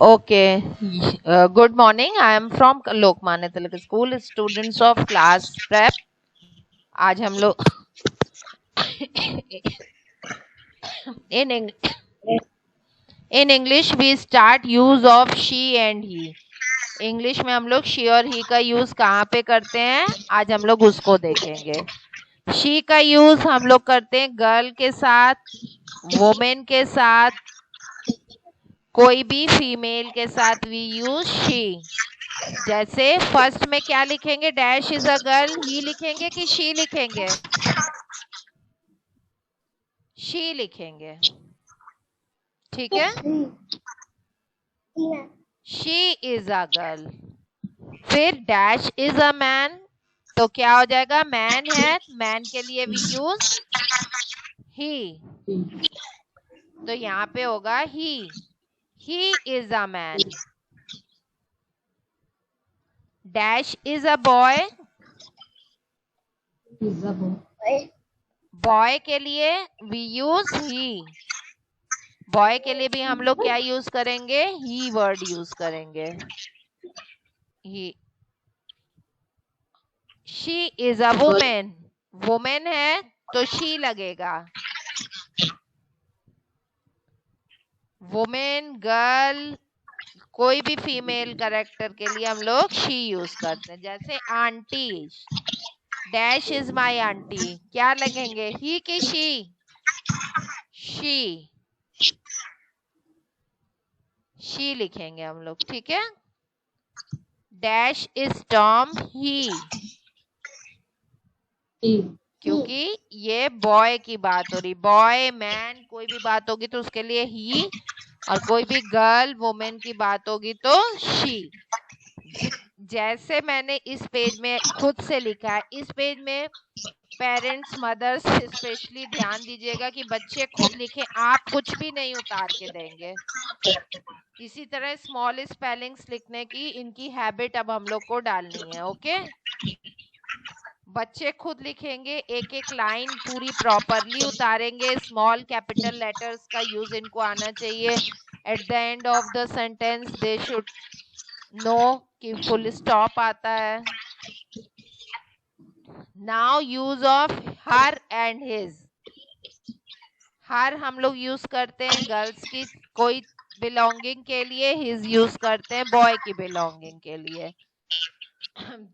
Okay. Good morning. I am from Lokmanya Tilak School, students of class prep. आज हम लोग in Eng- in English we start use of she and he. English में हम लोग she और ही का use कहाँ पे करते हैं, आज हम लोग उसको देखेंगे। शी का यूज हम लोग करते हैं गर्ल के साथ, वुमेन के साथ, कोई भी फीमेल के साथ वी यूज शी। जैसे फर्स्ट में क्या लिखेंगे, डैश इज अ गर्ल, ही लिखेंगे कि शी लिखेंगे? शी लिखेंगे, ठीक है। She is a girl. फिर डैश इज अ मैन, तो क्या हो जाएगा, मैन है, मैन के लिए वी यूज ही, तो यहाँ पे होगा he is a man. Dash is a boy, boy के लिए वी यूज ही, बॉय के लिए भी हम लोग क्या यूज करेंगे, ही वर्ड यूज करेंगे, he. She is a woman, woman है तो शी लगेगा। वुमेन, गर्ल, कोई भी फीमेल कैरेक्टर के लिए हम लोग शी यूज करते हैं। जैसे aunty, dash is my aunty, क्या लगेंगे, ही की शी? शी, शी लिखेंगे हम लोग, ठीक है। डैश इज टॉम, ही, क्योंकि ये बॉय की बात हो रही, बॉय मैन कोई भी बात होगी तो उसके लिए ही, और कोई भी गर्ल वुमेन की बात होगी तो शी। जैसे मैंने इस पेज में खुद से लिखा है, इस पेज में पेरेंट्स मदर्स स्पेशली ध्यान दीजिएगा कि बच्चे खुद लिखें, आप कुछ भी नहीं उतार के देंगे। इसी तरह स्मॉल स्पेलिंग्स लिखने की इनकी हैबिट अब हम लोग को डालनी है, ओके। बच्चे खुद लिखेंगे, एक एक लाइन पूरी प्रॉपरली उतारेंगे, स्मॉल कैपिटल लेटर्स का यूज इनको आना चाहिए। At the end of the sentence they should know कि फुल स्टॉप आता है। Now use of her and his. Her हम लोग यूज करते हैं गर्ल्स की कोई बिलोंगिंग के लिए, हिज यूज करते हैं बॉय की बिलोंगिंग के लिए।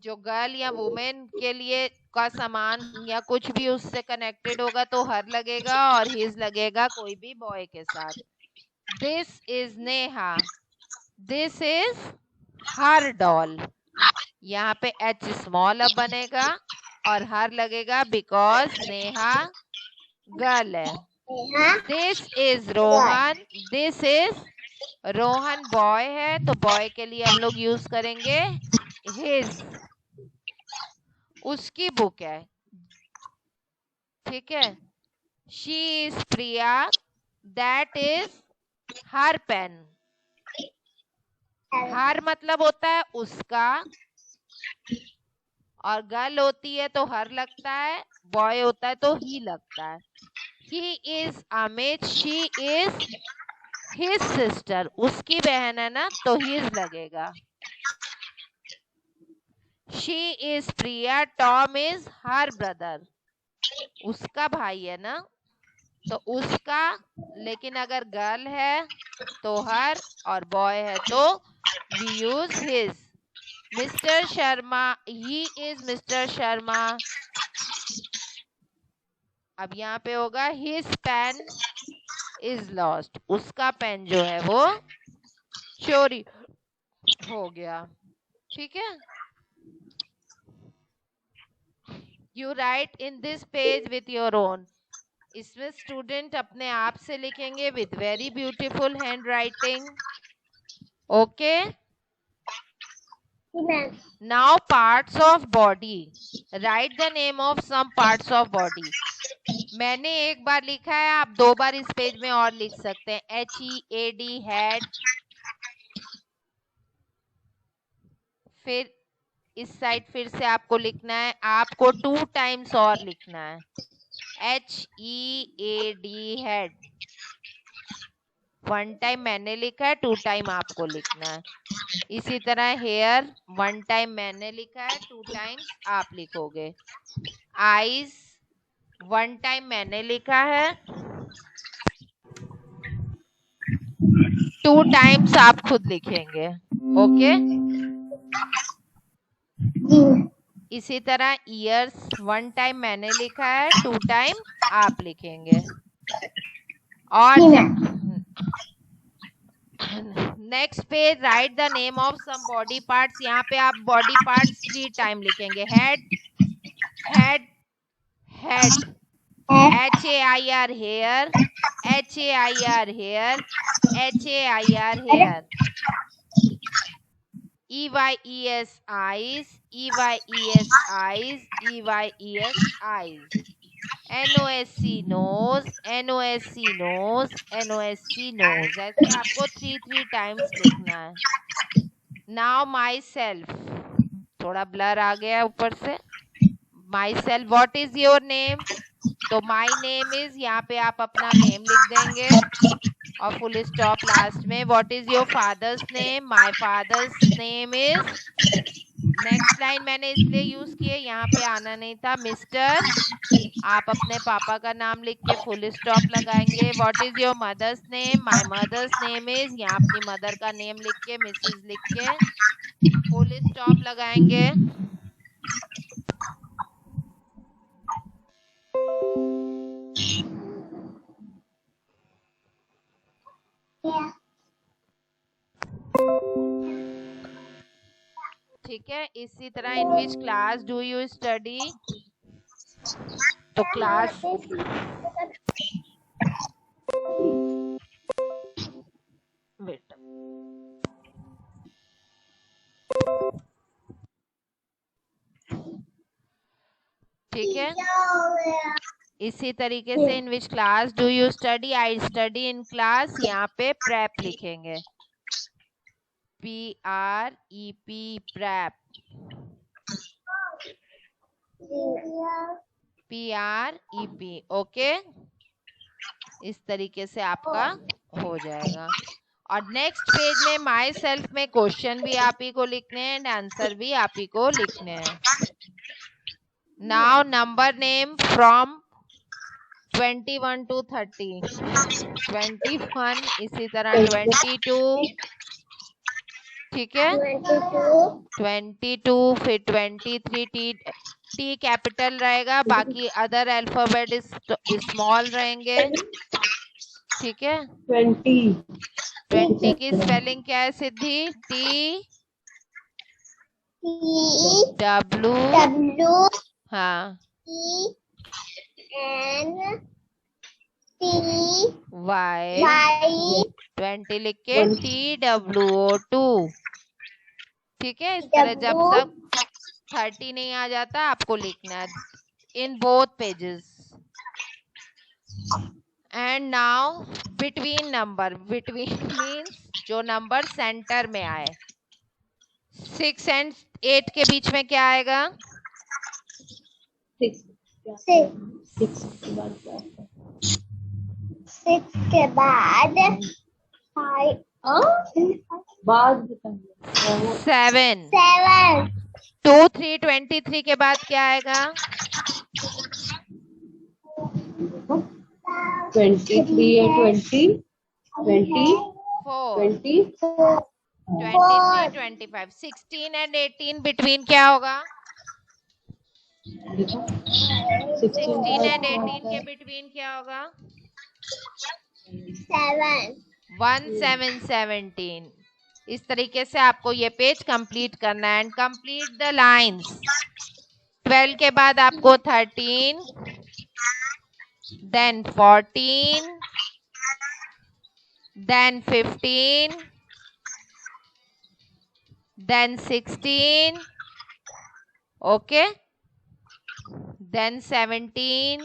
जो गर्ल या वुमेन के लिए का सामान या कुछ भी उससे कनेक्टेड होगा तो हर लगेगा, और हिज लगेगा कोई भी बॉय के साथ। This is Neha, this is her doll, यहाँ पे एच स्मॉल अब बनेगा और हर लगेगा बिकॉज नेहा गर्ल है। This is Rohan, this is Rohan boy है तो बॉय के लिए हम लोग यूज करेंगे हिज, उसकी बुक है, ठीक है। She is Priya, that is her pen. Her मतलब होता है उसका, और गर्ल होती है तो हर लगता है, बॉय होता है तो ही लगता है। He is Amit, she is his sister, उसकी बहन है ना तो हिज लगेगा। She is Priya, Tom is her brother, उसका भाई है ना तो उसका, लेकिन अगर गर्ल है तो हर, और बॉय है तो we use his. Mister Sharma, he is Mister Sharma, अब यहाँ पे होगा हिज पेन इज लॉस्ट, उसका पेन जो है वो चोरी हो गया, ठीक है। You write in this page with your own, इसमें स्टूडेंट अपने आप से लिखेंगे with very beautiful handwriting, okay. Now parts of body, write the name of some parts of body. मैंने एक बार लिखा है, आप दो बार इस पेज में और लिख सकते हैं, HEAD हेड। फिर इस साइड फिर से आपको लिखना है, आपको 2 टाइम्स और लिखना है, HEAD हेड। 1 टाइम मैंने लिखा है, 2 टाइम आपको लिखना है। इसी तरह हेयर 1 टाइम मैंने लिखा है, 2 टाइम्स आप लिखोगे। आईज 1 टाइम मैंने लिखा है, 2 टाइम्स आप खुद लिखेंगे। ओके, इसी तरह ईयर्स 1 टाइम मैंने लिखा है, 2 टाइम आप लिखेंगे। और next page, write the name of some body parts. यहाँ पे आप बॉडी पार्ट्स 3 टाइम लिखेंगे। Head, head, head, HAIR hair, HAIR hair, HAIR hair. EYES eyes, EYES eyes, EYES eyes। NOSC nose, NOSC nose, NOSC nose। ऐसे आपको 3 times लिखना है। Now my self, थोड़ा blur आ गया ऊपर से। My self, what is your name? तो my name is, यहाँ पे आप अपना नेम लिख देंगे और फुल स्टॉप लास्ट में। What is your father's name? My father's name is. Next line मैंने इसलिए यूज की है, यहाँ पे आना नहीं था, मिस्टर। आप अपने पापा का नाम लिख के फुल स्टॉप लगाएंगे। What is your mother's name? My mother's name is. यहाँ अपनी मदर का नेम लिख के, मिसेस लिख के फुल स्टॉप लगाएंगे। ठीक है, इसी तरह in which class do you study? तो क्लास, वेट, ठीक है, इसी तरीके से in which class do you study? I study in class. यहाँ पे प्रेप लिखेंगे, PREP, प्रेप, PREP। ओके, इस तरीके से आपका हो जाएगा। और नेक्स्ट पेज में माई सेल्फ में क्वेश्चन भी आप ही को लिखने हैं एंड आंसर भी आप ही को लिखने हैं। Now number name from 21 to 30। 21, इसी तरह 22, ठीक है, 22, फिर 23, टी कैपिटल रहेगा, बाकी अदर अल्फाबेट स्मॉल रहेंगे। ठीक है, 20 की स्पेलिंग क्या है सिद्धि? TW, हाँ, Y, 20 लिख के TWO2। ठीक है, इस तरह जब तक 30 नहीं आ जाता आपको लिखना है in both pages. And now between number, between means जो नंबर सेंटर में आए। 6 and 8 के बीच में क्या आएगा? 6 के बाद 7। 2 3 23 के बाद क्या आएगा? 23 है, 20 4 23 25। 16 and 18 बिटवीन क्या होगा? 16 and 18 के बिटवीन क्या होगा? 1 7 17। इस तरीके से आपको ये पेज कंप्लीट करना है एंड कंप्लीट द लाइंस। 12 के बाद आपको 13, then 14, then 15, then 16, okay, then 17।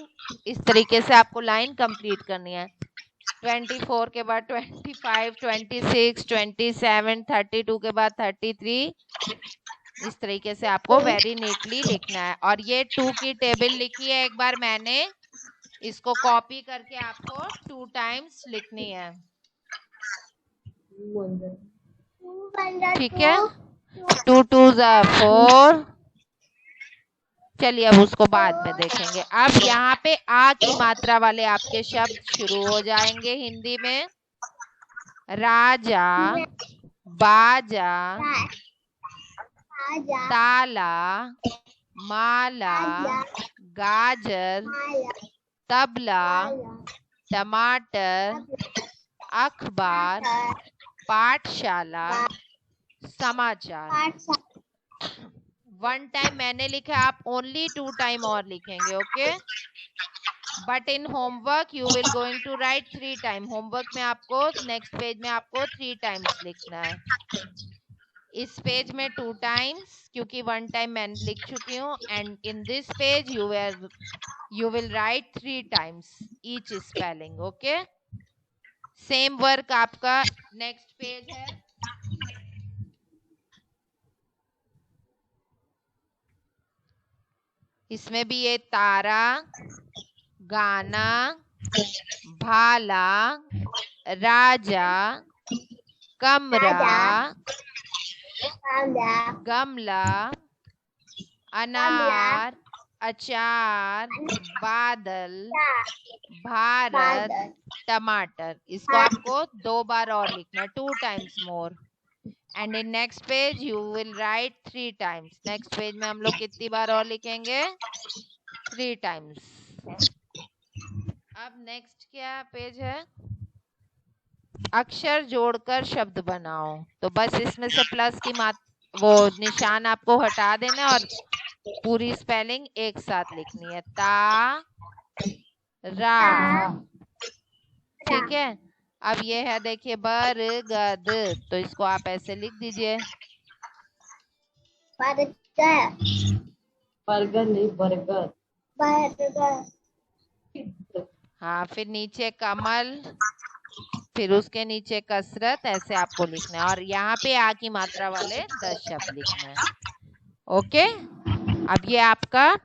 इस तरीके से आपको लाइन कंप्लीट करनी है। 24 के बाद 25, 26, 27, 32 के बाद 33। इस तरीके से आपको वेरी नीटली लिखना है। और ये 2 की टेबल लिखी है एक बार मैंने, इसको कॉपी करके आपको 2 टाइम्स लिखनी है। ठीक है, 2 2 4। चलिए अब उसको बाद में देखेंगे। अब यहाँ पे आ की मात्रा वाले आपके शब्द शुरू हो जाएंगे हिंदी में। राजा, बाजा, ताला, माला, गाजर, तबला, टमाटर, अखबार, पाठशाला, समाचार। 1 टाइम मैंने लिखा, आप ओनली 2 टाइम और लिखेंगे, okay. But in homework you will going to write 3 time. Homework में आपको नेक्स्ट पेज में आपको 3 टाइम्स लिखना है। इस पेज में 2 टाइम्स, क्योंकि 1 टाइम मैं लिख चुकी हूँ। And in this page you will write 3 times each spelling, okay। Same work आपका नेक्स्ट पेज है। इसमें भी ये तारा, गाना, भाला, राजा, कमरा, गमला, अनार, अचार, बादल, भारत, टमाटर। इसको आपको 2 बार और लिखना है, 2 times more. And in next page you will write 3 times. Next page में हम लोग कितनी बार और लिखेंगे? 3 टाइम्स। अब नेक्स्ट क्या पेज है? अक्षर जोड़कर शब्द बनाओ। तो बस इसमें से प्लस की वो निशान आपको हटा देना और पूरी स्पेलिंग एक साथ लिखनी है। ता रा, ठीक है। अब ये है, देखिए, बरगद, तो इसको आप ऐसे लिख दीजिए। बर्गर नहीं, बर्गर। हाँ, फिर नीचे कमल, फिर उसके नीचे कसरत, ऐसे आपको लिखना है। और यहाँ पे आ की मात्रा वाले 10 शब्द लिखना है, ओके। अब ये आपका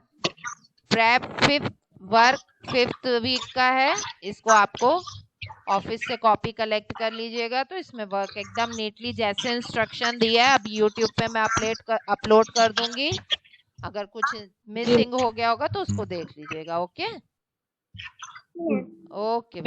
प्रेप 5th वीक का है। इसको आपको ऑफिस से कॉपी कलेक्ट कर लीजिएगा। तो इसमें वर्क एकदम नीटली जैसे इंस्ट्रक्शन दिया है, अब यूट्यूब पे मैं अपलोड कर दूंगी। अगर कुछ मिसिंग हो गया होगा तो उसको देख लीजिएगा, ओके। ओके।